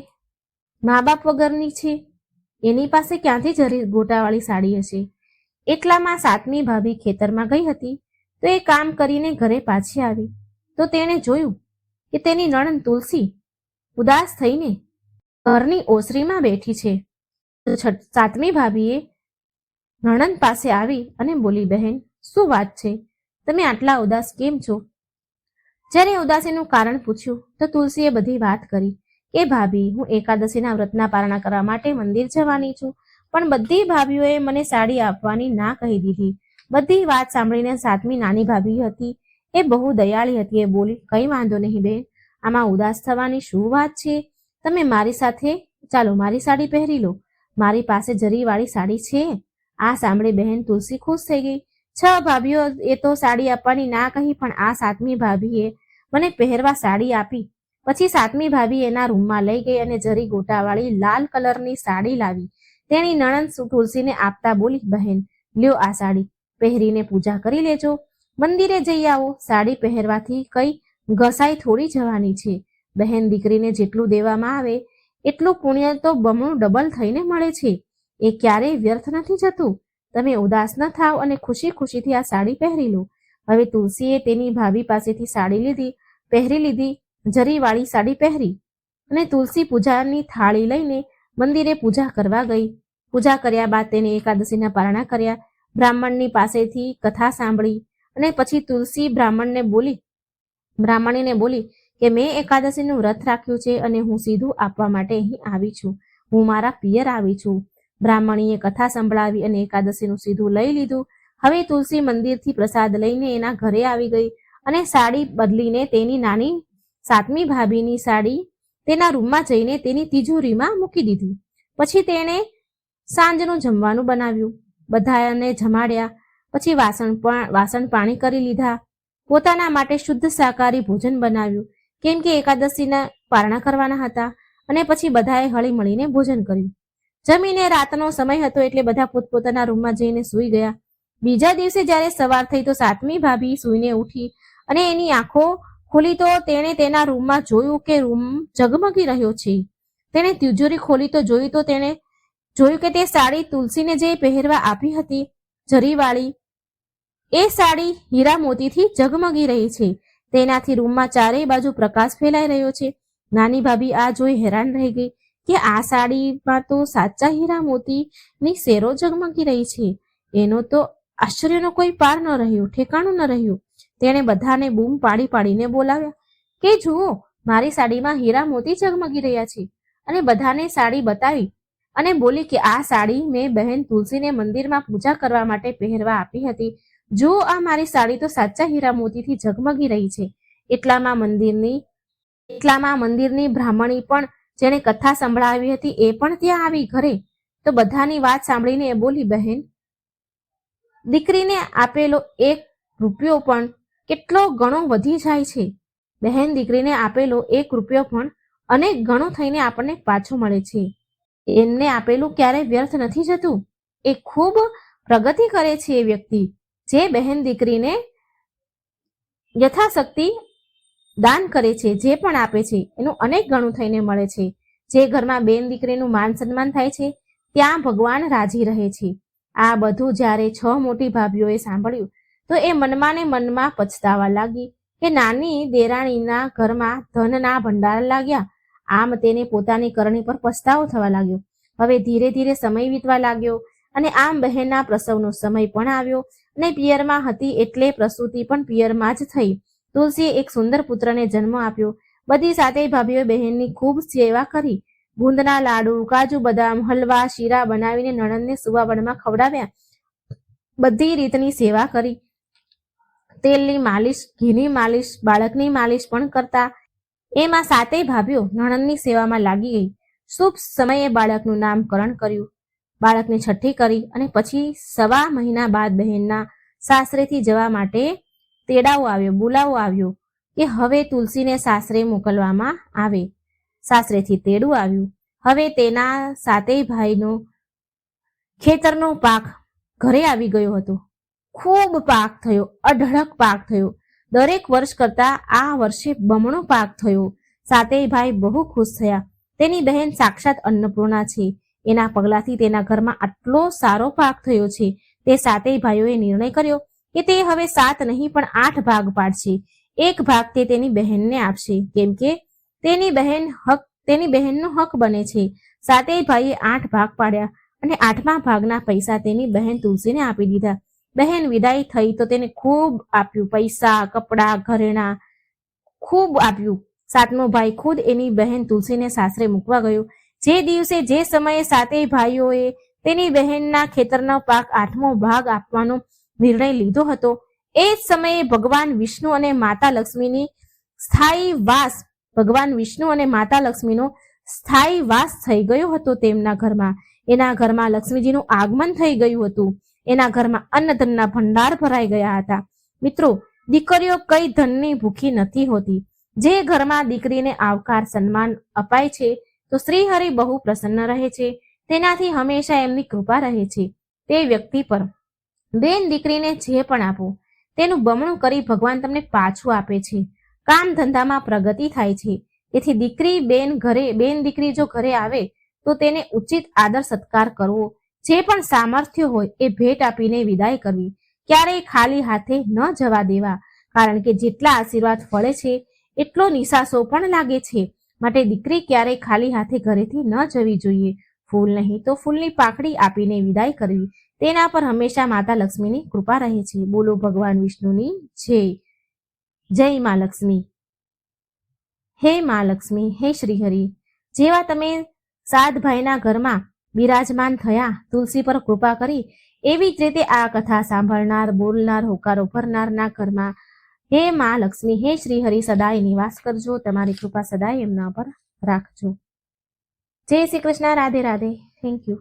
મા બાપ વગરની છે, એની પાસે ક્યાંથી જરી ગોટાવાળી સાડી હશે. એટલામાં 7મી ભાભી ખેતરમાં ગઈ હતી, તો એ કામ કરીને ઘરે પાછી આવી તો તેણે જોયું કે તેની નણંદ તુલસી ઉદાસ થઈને ઘરની ઓસરીમાં બેઠી છે. 7મી ભાભીએ નણંદ પાસે આવી અને બોલી, બહેન, શું વાત છે? તમે આટલા ઉદાસ કેમ છો? જ્યારે ઉદાસીનું કારણ પૂછ્યું તો તુલસીએ બધી વાત કરી કે ભાભી, હું એકાદશીના વ્રતના પારણા કરવા માટે મંદિર જવાની છું, પણ બધી ભાભીઓએ મને સાડી આપવાની ના કહી દીધી. બધી વાત સાંભળીને 7મી નાની ભાભી હતી, એ બહુ દયાળી હતી. એ બોલી, કંઈ વાંધો નહીં બેન, આમાં ઉદાસ થવાની શું વાત છે? તમે મારી સાથે ચાલો, મારી સાડી પહેરી લો, મારી પાસે જરીવાળી સાડી છે. આ સાંભળી બહેન તુલસી ખુશ થઈ ગઈ. 6 ભાભીઓ એ તો સાડી આપવાની ના કહી, પણ આ 7મી ભાભીએ મને પહેરવા સાડી આપી. પછી 7મી ભાભી એના રૂમમાં લઈ ગઈ અને જરી ગોટાવાળી લાલ કલરની સાડી લાવી. તેની નણંદ તુલસીને આપતા બોલી, બહેન, લ્યો આ સાડી, પહેરીને પૂજા કરી લેજો, મંદિરે જઈ આવો. સાડી પહેરવાથી કઈ ઘસાઈ થોડી જવાની છે. બહેન, દીકરીને જેટલું દેવામાં આવે એટલું પુણ્ય તો બમણું ડબલ થઈને મળે છે. એ ક્યારેય વ્યર્થ નથી જતું. તમે ઉદાસ ન થાવ અને ખુશી ખુશીથી આ સાડી પહેરી લો. હવે તુલસીએ તેની ભાભી પાસેથી સાડી પહેરી લીધી, જરીવાળી સાડી પહેરી, અને તુલસી પૂજાની થાળી લઈને મંદિરે પૂજા કરવા ગઈ. પૂજા કર્યા બાદ તેને એકાદશીના પારણા કર્યા, બ્રાહ્મણની પાસેથી કથા સાંભળી, અને પછી તુલસી બ્રાહ્મણીને બોલી કે મેં એકાદશીનું વ્રત રાખ્યું છે અને હું સીધું આપવા માટે અહીં આવી છું. હું મારા પિયર આવી છું. બ્રાહ્મણીએ કથા સંભળાવી અને એકાદશીનું સીધું લઈ લીધું. હવે તુલસી મંદિરથી પ્રસાદ લઈને એના ઘરે આવી ગઈ અને સાડી બદલીને તેની નાની 7મી ભાભીની સાડી તેના રૂમમાં જઈને તેની તિજોરીમાં મૂકી દીધી. પછી તેણે સાંજનું જમવાનું બનાવ્યું, બધાને જમાડ્યા. પછી વાસણ પાણી કરી લીધા. પોતાના માટે શુદ્ધ શાકાહારી ભોજન બનાવ્યું, કેમ કે એકાદશીના પારણા કરવાના હતા. અને પછી બધાએ હળી મળીને ભોજન કર્યું. જમીને રાતનો સમય હતો એટલે બધા પોતપોતાના રૂમમાં જઈને સૂઈ ગયા. બીજા દિવસે જ્યારે સવાર થઈ તો 7મી ભાભી સૂઈને ઉઠી અને એની આંખો ખોલી તો તેણે તેના રૂમમાં જોયું કે રૂમ ઝગમગી રહ્યો છે. તેણે તિજોરી ખોલી તો તેણે જોયું કે તે સાડી તુલસીને જે પહેરવા આપી હતી, જરીવાળી, એ સાડી હીરા મોતીથી ઝગમગી રહી છે. તેનાથી રૂમમાં ચારેય બાજુ પ્રકાશ ફેલાઈ રહ્યો છે. નાની ભાભી આ જોઈ હેરાન રહી ગઈ કે આ સાડીમાં તો સાચા હીરા મોતીની શેરો ઝગમગી રહી છે. એનો તો આશ્ચર્યનો કોઈ પાર ન રહ્યો, ઠેકાણું ન રહ્યું. તેણે બધાને બૂમ પાડીને બોલાવ્યા કે જુઓ, મારી સાડીમાં હીરા મોતી ઝગમગી રહ્યા છે. અને બધાને સાડી બતાવી અને બોલી કે આ સાડી મેં બહેન તુલસીને મંદિરમાં પૂજા કરવા માટે પહેરવા આપી હતી. જુઓ, આ મારી સાડી તો સાચા હીરા મોતીથી ઝગમગી રહી છે. એટલામાં મંદિરની બ્રાહ્મણી પણ, જેણે કથા સંભળાવી હતી, એ પણ ત્યાં આવી ઘરે. તો બધાની વાત સાંભળીને એ બોલી, બહેન, દીકરીને આપેલો 1 રૂપિયો પણ કેટલો ગણો વધી જાય છે. બહેન, દીકરીને આપેલો 1 રૂપિયો પણ અનેક ગણો થઈને આપણને પાછો મળે છે. એમને આપેલું ક્યારેય વ્યર્થ નથી જતું. એ ખૂબ પ્રગતિ કરે છે. એ વ્યક્તિ જે બહેન દીકરીને યથાશક્તિ દાન કરે છે, જે પણ આપે છે, એનું અનેક ગણું થઈને મળે છે. જે ઘરમાં બેન દીકરીનું માન સન્માન થાય છે, ત્યાં ભગવાન રાજી રહે છે. આ બધું જ્યારે 6 મોટી ભાભીઓએ સાંભળ્યું તો એ મનમાં પછતાવા લાગી કે નાની દેરાણીના ઘરમાં ધનના ભંડાર લાગ્યા. આમ તેને પોતાની કરણી પર પછતાવો થવા લાગ્યો. હવે ધીરે ધીરે સમય વીતવા લાગ્યો અને આમ બહેનના પ્રસવનો સમય પણ આવ્યો અને પિયરમાં હતી એટલે પ્રસૂતિ પણ પિયરમાં જ થઈ. તુલસીએ એક સુંદર પુત્રને જન્મ આપ્યો. બધી 7 ભાભીઓએ બહેનની ખૂબ સેવા કરી. ગુંદના લાડુ, કાજુ બદામ, હલવા, શીરા બનાવીને નણંદને સુવાવડમાં ખવડાવ્યા. બધી રીતની સેવા કરી. તેલની માલિશ, ઘીની માલિશ, બાળકની માલિશ પણ કરતા. એમાં સાતેય ભાભીઓ નણંદની સેવામાં લાગી ગઈ. શુભ સમયે બાળકનું નામકરણ કર્યું, બાળકની છઠ્ઠી કરી અને પછી 1.25 મહિના બાદ બહેનના સાસરેથી જવા માટે બોલાવો આવ્યો કે હવે તુલસીને સાસરે મોકલવામાં આવે. સાસરેથી તેડું આવ્યું. હવે તેના સાતેય ભાઈનો ખેતરનો પાક ઘરે આવી ગયો હતો. ખૂબ પાક થયો, અઢળક પાક થયો. દરેક વર્ષ કરતા આ વર્ષે બમણો પાક થયો. સાતેય ભાઈ બહુ ખુશ થયા. તેની બહેન સાક્ષાત અન્નપૂર્ણા છે. એના પગલાથી તેના ઘરમાં આટલો સારો પાક થયો છે. તે સાતેય ભાઈઓએ નિર્ણય કર્યો કે તે હવે 7 નહીં પણ 8 ભાગ પાડશે. એક ભાગ તે તેની બહેનને આપશે, કેમ કે તેની બહેનનો હક બને છે. સાતેય ભાઈએ 8 ભાગ પાડ્યા અને 8મા ભાગના પૈસા તેની બહેન તુલસીને આપી દીધા. બહેન વિદાય થઈ તો તેને ખૂબ આપ્યું, પૈસા, કપડાં, ઘરેણાં ખૂબ આપ્યું. 7મો ભાઈ ખુદ એની બહેન તુલસીને સાસરે મૂકવા ગયો. જે દિવસે જે સમયે સાતેય ભાઈઓએ તેની બહેનના ખેતરનો પાક 8મો ભાગ આપવાનો નિર્ણય લીધો હતો, એ જ સમયે ભગવાન વિષ્ણુ અને માતા લક્ષ્મીનો સ્થાયી વાસ થઈ ગયો હતો તેમના ઘરમાં. એના ઘરમાં લક્ષ્મીજીનું આગમન થઈ ગયું હતું. એના ઘરમાં અન્નધનના ભંડાર ભરાઈ ગયા હતા. મિત્રો, દીકરીઓ કઈ ધનની ભૂખી નથી હોતી. જે ઘરમાં દીકરીને આવકાર, સન્માન અપાય છે તો શ્રીહરિ બહુ પ્રસન્ન રહે છે. તેનાથી હંમેશા એમની કૃપા રહે છે તે વ્યક્તિ પર. બેન દીકરીને જે પણ આપો તેનું બમણું કરી ભગવાન તમને પાછું આપે છે. કામ ધંધામાં પ્રગતિ થાય છે. તેથી બેન દીકરી જો ઘરે આવે તો તેને ઉચિત આદર સત્કાર કરવો. જે પણ સામર્થ્ય હોય એ ભેટ આપીને વિદાય કરવી. ક્યારેય ખાલી હાથે ન જવા દેવા, કારણ કે જેટલા આશીર્વાદ ફળે છે એટલો નિશાસો પણ લાગે છે. માટે દીકરી ક્યારેય ખાલી હાથે ઘરેથી ન જવી જોઈએ. ફૂલ નહીં તો ફૂલની પાકડી આપીને વિદાય કરવી. તેના પર હંમેશા માતા લક્ષ્મીની કૃપા રહે છે. બોલો ભગવાન વિષ્ણુની જય. જય મા લક્ષ્મી. હે મા લક્ષ્મી, હે શ્રીહરિ, જેવા તમે 7 ભાઈના ઘરમાં બિરાજમાન થયા, તુલસી પર કૃપા કરી, એવી જ રીતે આ કથા સાંભળનાર, બોલનાર, હોકારો ભરનારના ઘરમાં હે મા લક્ષ્મી, હે શ્રીહરિ સદાય નિવાસ કરજો. તમારી કૃપા સદાય એમના પર રાખજો. જય શ્રી કૃષ્ણ. રાધે રાધે. Thank you.